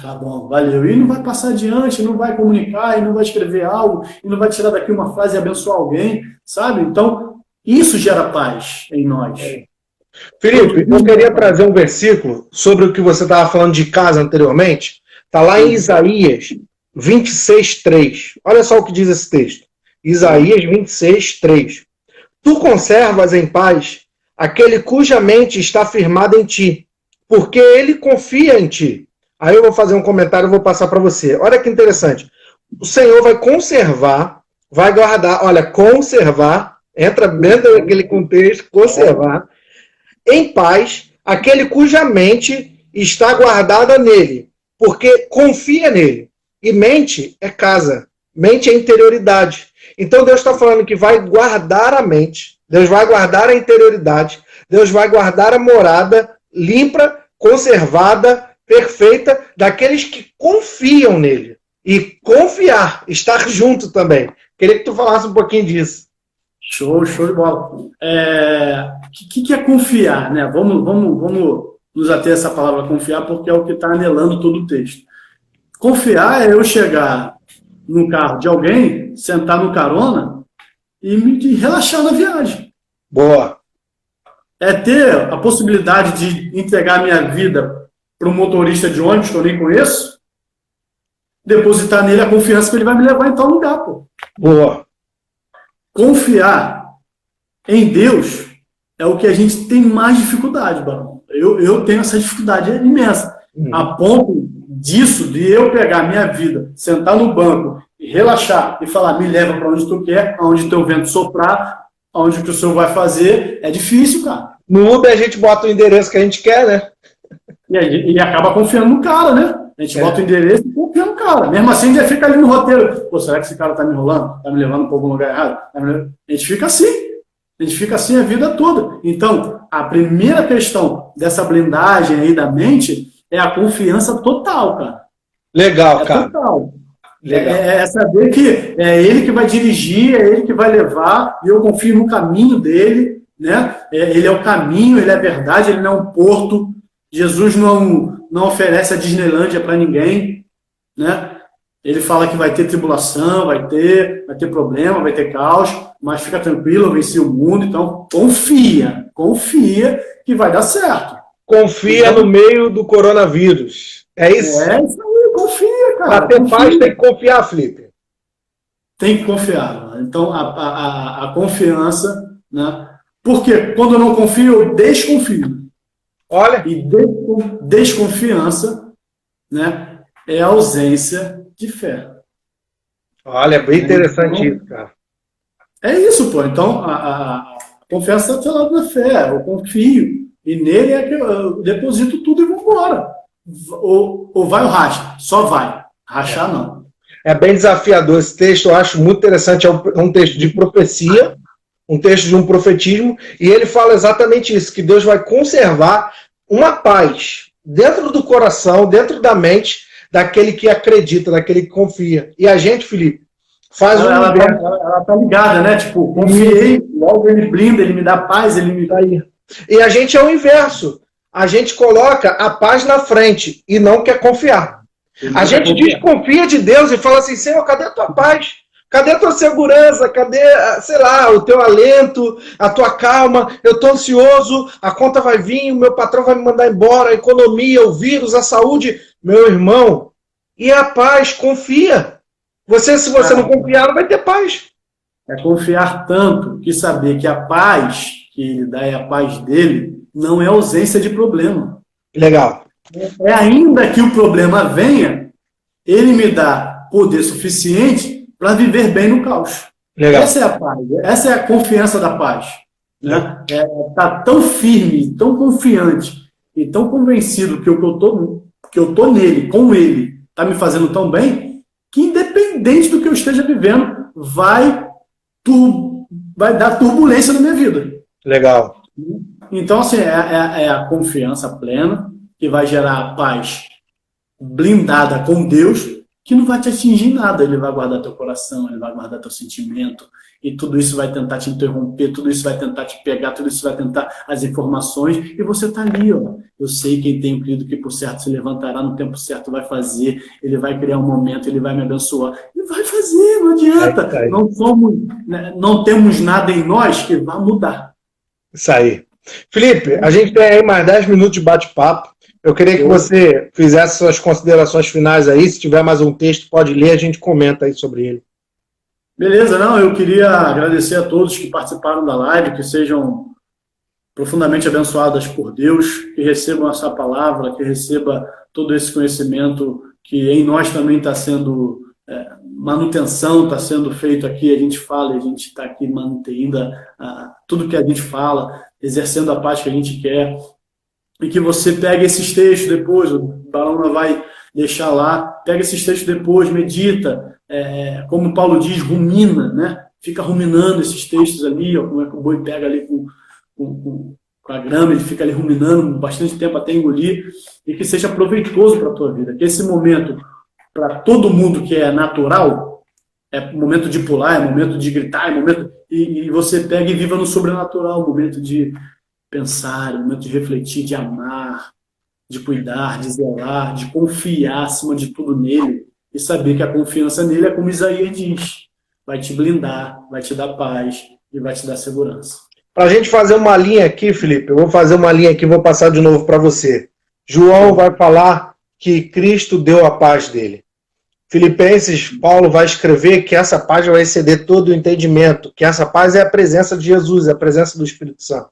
tá bom, valeu. E não vai passar adiante, não vai comunicar, e não vai escrever algo, e não vai tirar daqui uma frase e abençoar alguém, sabe? Então, isso gera paz em nós. Felipe, eu queria trazer um versículo sobre o que você estava falando de casa anteriormente. Está lá em Isaías 26:3. Olha só o que diz esse texto. Isaías 26:3. Tu conservas em paz aquele cuja mente está firmada em ti, porque ele confia em ti. Aí eu vou fazer um comentário e vou passar para você. Olha que interessante. O Senhor vai conservar, vai guardar, olha, conservar, entra dentro daquele contexto, conservar, em paz, aquele cuja mente está guardada nele, porque confia nele. E mente é casa, mente é interioridade. Então Deus está falando que vai guardar a mente, Deus vai guardar a interioridade, Deus vai guardar a morada limpa, conservada, perfeita, daqueles que confiam nele. E confiar, estar junto também. Queria que tu falasse um pouquinho disso. Show de bola. O que é confiar, né? Vamos nos ater a essa palavra confiar, porque é o que está anelando todo o texto. Confiar é eu chegar no carro de alguém, sentar no carona e me relaxar na viagem. Boa. É ter a possibilidade de entregar a minha vida para um motorista de ônibus que eu nem conheço, depositar nele a confiança que ele vai me levar em tal lugar, pô. Boa. Confiar em Deus é o que a gente tem mais dificuldade, Barão. Eu tenho essa dificuldade imensa. A ponto disso, de eu pegar a minha vida, sentar no banco, e relaxar e falar, me leva para onde tu quer, aonde teu vento soprar, aonde que o senhor vai fazer, é difícil, cara. No Uber a gente bota o endereço que a gente quer, né? E acaba confiando no cara, né? A gente bota o endereço e confia no cara. Mesmo assim, a gente fica ali no roteiro. Pô, será que esse cara tá me enrolando? Tá me levando para algum lugar errado? A gente fica assim. A gente fica assim a vida toda. Então, a primeira questão dessa blindagem aí da mente é a confiança total, cara. Legal, cara. Total. É saber que é ele que vai dirigir, é ele que vai levar, e eu confio no caminho dele, né? Ele é o caminho, ele é a verdade, ele não é um porto. Jesus não oferece a Disneylândia para ninguém, né? Ele fala que vai ter tribulação, vai ter problema, vai ter caos, mas fica tranquilo, eu venci o mundo, então confia que vai dar certo. Confia no meio do coronavírus. É isso? É isso aí, confia, cara. Para ter paz tem que confiar, Felipe. Tem que confiar. Então, a confiança, né? Porque quando eu não confio, eu desconfio. Olha. E desconfiança, né, é a ausência de fé. Olha, bem interessante então, isso, cara. É isso, pô. Então, a confiança está do lado da fé. Eu confio. E nele é que eu deposito tudo e vou embora. Ou vai ou racha. Só vai. Rachar, não. É bem desafiador esse texto. Eu acho muito interessante. É um texto de profecia, um texto de um profetismo. E ele fala exatamente isso, que Deus vai conservar uma paz dentro do coração, dentro da mente, daquele que acredita, daquele que confia. E a gente, Felipe, faz ela tá ligada, né? Tipo, confiei, logo ele blinda, ele me dá paz, ele me dá aí. E a gente é o inverso. A gente coloca a paz na frente e não quer confiar. A gente desconfia de Deus e fala assim, Senhor, cadê a tua paz? Cadê a tua segurança? Cadê, sei lá, o teu alento, a tua calma? Eu tô ansioso, a conta vai vir, o meu patrão vai me mandar embora, a economia, o vírus, a saúde. Meu irmão, e a paz? Confia. Se você não confiar, não vai ter paz. É confiar tanto que saber que a paz que ele dá é a paz dele, não é ausência de problema. Legal. É ainda que o problema venha, ele me dá poder suficiente para viver bem no caos. Legal. Essa é a paz, essa é a confiança da paz. Né? Tá tão firme, tão confiante e tão convencido que eu tô nele, com ele, tá me fazendo tão bem, que independente do que eu esteja vivendo, vai dar turbulência na minha vida. Legal. Então, assim, é a confiança plena que vai gerar a paz blindada com Deus, que não vai te atingir nada. Ele vai guardar teu coração, ele vai guardar teu sentimento, e tudo isso vai tentar te interromper, tudo isso vai tentar te pegar, tudo isso vai tentar as informações, e você tá ali, ó. Eu sei quem tem crido que por certo se levantará no tempo certo, vai fazer, ele vai criar um momento, ele vai me abençoar. Ele vai fazer, não adianta. Não temos nada em nós que vá mudar. Isso aí. Felipe, a gente tem aí mais 10 minutos de bate-papo. Eu queria que você fizesse suas considerações finais aí. Se tiver mais um texto, pode ler, a gente comenta aí sobre ele. Beleza, não, eu queria agradecer a todos que participaram da live, que sejam profundamente abençoadas por Deus, que recebam essa palavra, que receba todo esse conhecimento que em nós também está sendo manutenção, está sendo feito aqui, a gente fala, a gente está aqui mantendo tudo que a gente fala, exercendo a paz que a gente quer, e que você pegue esses textos depois, o Barona vai deixar lá, pega esses textos depois, medita, como Paulo diz, rumina, né? Fica ruminando esses textos ali, ó, como é que o boi pega ali com a grama, ele fica ali ruminando bastante tempo até engolir, e que seja proveitoso para a tua vida, que esse momento, para todo mundo que é natural, é momento de pular, é momento de gritar, é momento, e você pega e viva no sobrenatural, momento de pensar, momento de refletir, de amar, de cuidar, de zelar, de confiar acima de tudo nele, e saber que a confiança nele é como Isaías diz, vai te blindar, vai te dar paz e vai te dar segurança. Para a gente fazer uma linha aqui, Felipe, eu vou fazer uma linha aqui, vou passar de novo para você. João vai falar que Cristo deu a paz dele. Filipenses, Paulo vai escrever que essa paz vai exceder todo o entendimento, que essa paz é a presença de Jesus, é a presença do Espírito Santo.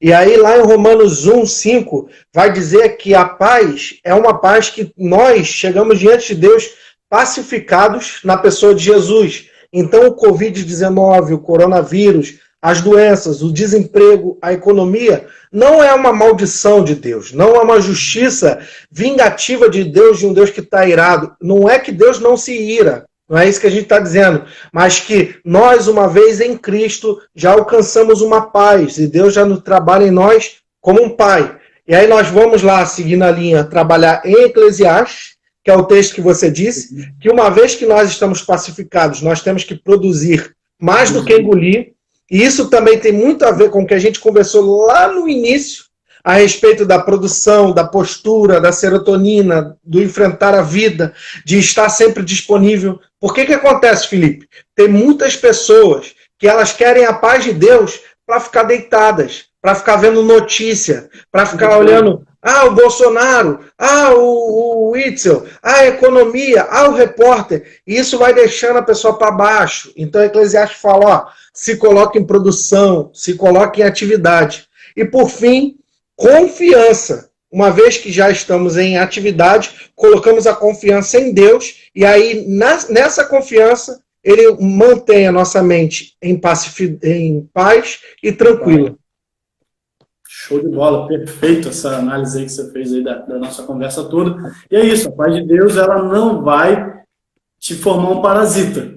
E aí lá em Romanos 1:5 vai dizer que a paz é uma paz que nós chegamos diante de Deus pacificados na pessoa de Jesus. Então o Covid-19, o coronavírus, as doenças, o desemprego, a economia, não é uma maldição de Deus, não é uma justiça vingativa de Deus, de um Deus que está irado. Não é que Deus não se ira, não é isso que a gente está dizendo, mas que nós, uma vez em Cristo, já alcançamos uma paz, e Deus já nos trabalha em nós como um pai. E aí nós vamos lá, seguindo a linha, trabalhar em Eclesiastes, que é o texto que você disse, que uma vez que nós estamos pacificados, nós temos que produzir mais do que engolir, e isso também tem muito a ver com o que a gente conversou lá no início, a respeito da produção, da postura, da serotonina, do enfrentar a vida, de estar sempre disponível. Por que acontece, Felipe? Tem muitas pessoas que elas querem a paz de Deus para ficar deitadas, para ficar vendo notícia, para ficar olhando, o Bolsonaro, o Witzel, a economia, o repórter. E isso vai deixando a pessoa para baixo. Então, Eclesiastes fala, se coloque em produção, se coloque em atividade. E, por fim, confiança. Uma vez que já estamos em atividade, colocamos a confiança em Deus, e aí, nessa confiança, ele mantém a nossa mente em paz e tranquila. Show de bola, perfeito essa análise aí que você fez aí da nossa conversa toda. E é isso, a paz de Deus, ela não vai te formar um parasita.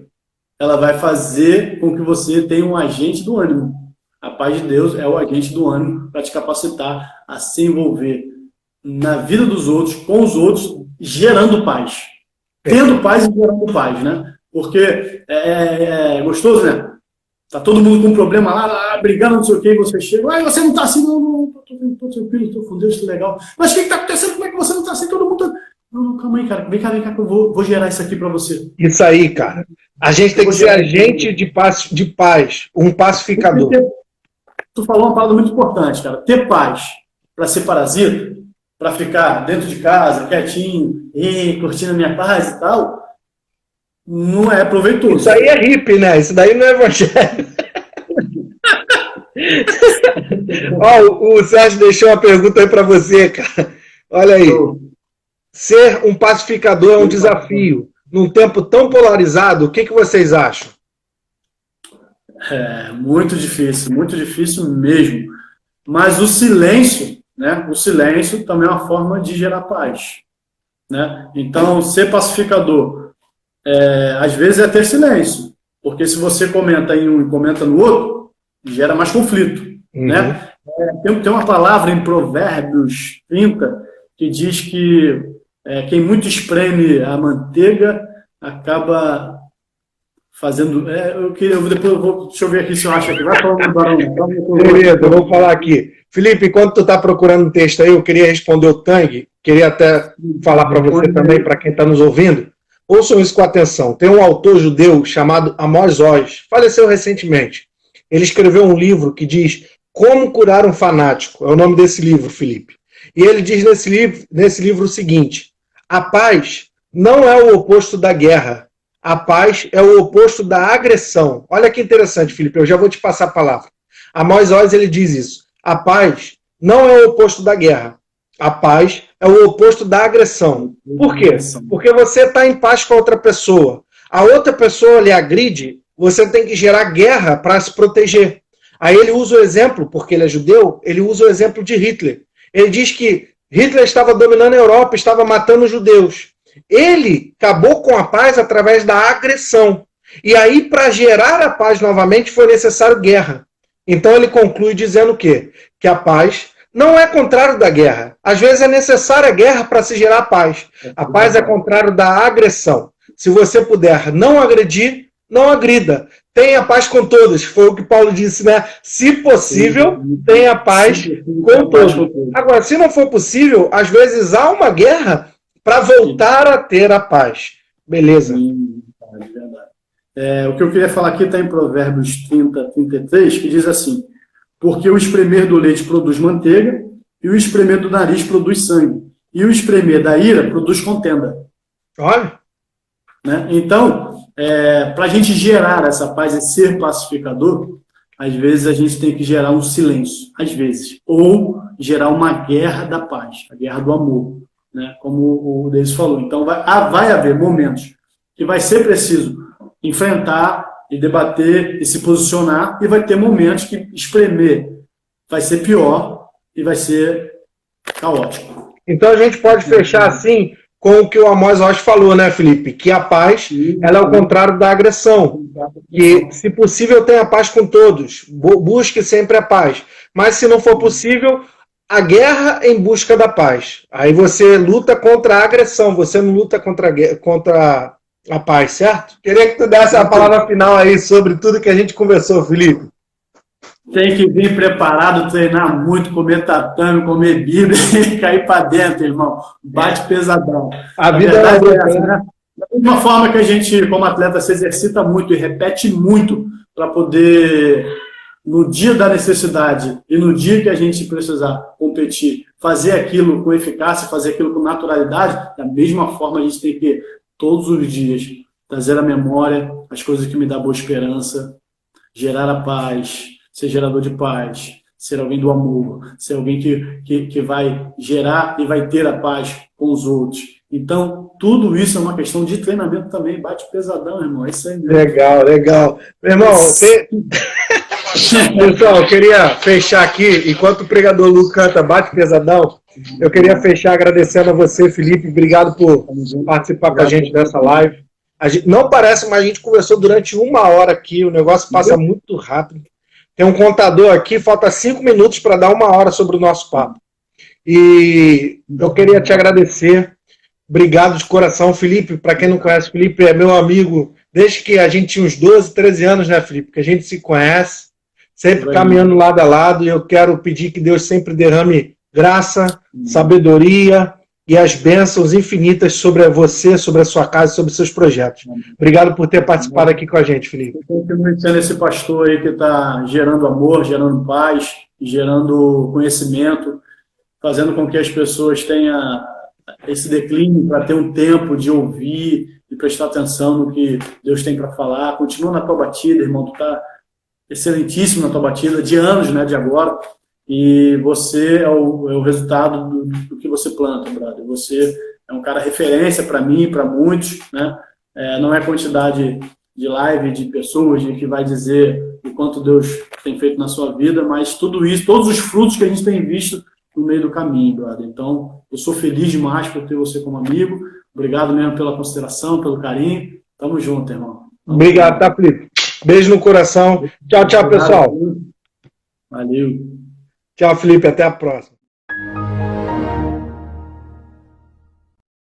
Ela vai fazer com que você tenha um agente do ânimo. A paz de Deus é o agente do ânimo para te capacitar a se envolver na vida dos outros, com os outros, gerando paz. Tendo paz e gerando paz, né? Porque é gostoso, né? Tá todo mundo com um problema lá, brigando, não sei o que, e você chega, você não tá assim, não, tô tranquilo, tô com Deus, tô legal. Mas o que tá acontecendo? Como é que você não tá assim? Todo mundo tá... Não, calma aí, cara, vem cá que eu vou gerar isso aqui pra você. Isso aí, cara. A gente tem que ser agente de paz, um pacificador. Tu falou uma palavra muito importante, cara. Ter paz para ser parasita, para ficar dentro de casa, quietinho, curtindo a minha paz e tal, não é proveitoso. Isso aí é hippie, né? Isso daí não é evangelho. O Sérgio deixou uma pergunta aí para você, cara. Olha aí. Ser um pacificador é um desafio. Num tempo tão polarizado, o que vocês acham? É muito difícil mesmo. Mas o silêncio, né? O silêncio também é uma forma de gerar paz, né? Então, ser pacificador, às vezes é ter silêncio, porque se você comenta em um e comenta no outro, gera mais conflito, né? Tem uma palavra em Provérbios 30 que diz que quem muito espreme a manteiga acaba fazendo... deixa eu ver aqui se eu acho aqui. Vai falando, Barão. Beleza, eu vou falar aqui. Felipe, enquanto tu está procurando um texto aí, eu queria responder o Tang, queria até falar para você também, para quem está nos ouvindo. Ouçam isso com atenção. Tem um autor judeu chamado Amos Oz, faleceu recentemente. Ele escreveu um livro que diz Como Curar um Fanático. É o nome desse livro, Felipe. E ele diz nesse livro o seguinte: a paz não é o oposto da guerra. A paz é o oposto da agressão. Olha que interessante, Felipe, eu já vou te passar a palavra. Amos Oz, ele diz isso. A paz não é o oposto da guerra. A paz é o oposto da agressão. Por quê? Porque você está em paz com a outra pessoa. A outra pessoa lhe agride, você tem que gerar guerra para se proteger. Aí ele usa o exemplo, porque ele é judeu, ele usa o exemplo de Hitler. Ele diz que Hitler estava dominando a Europa, estava matando os judeus. Ele acabou com a paz através da agressão. E aí, para gerar a paz novamente, foi necessário guerra. Então ele conclui dizendo o quê? Que a paz não é contrário da guerra. Às vezes é necessária a guerra para se gerar paz. A paz é contrário da agressão. Se você puder não agredir, não agrida. Tenha paz com todos. Foi o que Paulo disse, né? Se possível, tenha paz com todos. Agora, se não for possível, às vezes há uma guerra para voltar a ter a paz. Beleza. É verdade. O que eu queria falar aqui está em Provérbios 30, 33, que diz assim: porque o espremer do leite produz manteiga, e o espremer do nariz produz sangue, e o espremer da ira produz contenda. Olha. Né? Então, para a gente gerar essa paz e ser pacificador, às vezes a gente tem que gerar um silêncio, às vezes, ou gerar uma guerra da paz, a guerra do amor, né? Como o Denis falou. Então, vai haver momentos que vai ser preciso enfrentar e debater e se posicionar, e vai ter momentos que espremer vai ser pior e vai ser caótico. Então a gente pode fechar assim com o que o Amos Oz falou, né, Felipe? Que a paz ela é o contrário da agressão. Que, se possível, tenha paz com todos. Busque sempre a paz. Mas, se não for possível, a guerra em busca da paz. Aí você luta contra a agressão, você não luta contra a paz, certo? Queria que tu desse a palavra final aí sobre tudo que a gente conversou, Felipe. Tem que vir preparado, treinar muito, comer tatame, comer bíblia e cair para dentro, irmão. Bate pesadão. A vida é essa, né? Da mesma forma que a gente, como atleta, se exercita muito e repete muito para poder, no dia da necessidade e no dia que a gente precisar competir, fazer aquilo com eficácia, fazer aquilo com naturalidade, da mesma forma a gente tem que, todos os dias, trazer à memória as coisas que me dão boa esperança, gerar a paz, ser gerador de paz, ser alguém do amor, ser alguém que vai gerar e vai ter a paz com os outros. Então, tudo isso é uma questão de treinamento também. Bate pesadão, irmão. É isso aí mesmo. Legal, legal. Meu irmão, pessoal, eu queria fechar aqui, enquanto o pregador Lu canta Bate Pesadão, eu queria fechar agradecendo a você, Felipe. Obrigado por participar com a gente dessa live. Não parece, mas a gente conversou durante 1 hora aqui. O negócio passa muito rápido. Tem um contador aqui, falta 5 minutos para dar 1 hora sobre o nosso papo. E eu queria te agradecer. Obrigado de coração, Felipe. Para quem não conhece, Felipe é meu amigo desde que a gente tinha uns 12, 13 anos, né, Felipe? Que a gente se conhece, sempre caminhando lado a lado. E eu quero pedir que Deus sempre derrame graça, sabedoria e as bênçãos infinitas sobre você, sobre a sua casa, sobre os seus projetos. Obrigado por ter participado aqui com a gente, Felipe. Eu continuo sendo esse pastor aí que está gerando amor, gerando paz, gerando conhecimento, fazendo com que as pessoas tenham esse declínio para ter um tempo de ouvir e prestar atenção no que Deus tem para falar. Continua na tua batida, irmão, tu está excelentíssimo na tua batida, de anos, né, de agora, e você é o resultado do que você planta, brother. Você é um cara referência para mim, para muitos, né? Não é a quantidade de live, de pessoas que vai dizer o quanto Deus tem feito na sua vida, mas tudo isso, todos os frutos que a gente tem visto no meio do caminho, brother. Então, eu sou feliz demais por ter você como amigo. Obrigado mesmo pela consideração, pelo carinho. Tamo junto, irmão. Obrigado, tá, Felipe? Beijo no coração. Tchau, tchau, pessoal. Valeu. Tchau, Felipe. Até a próxima.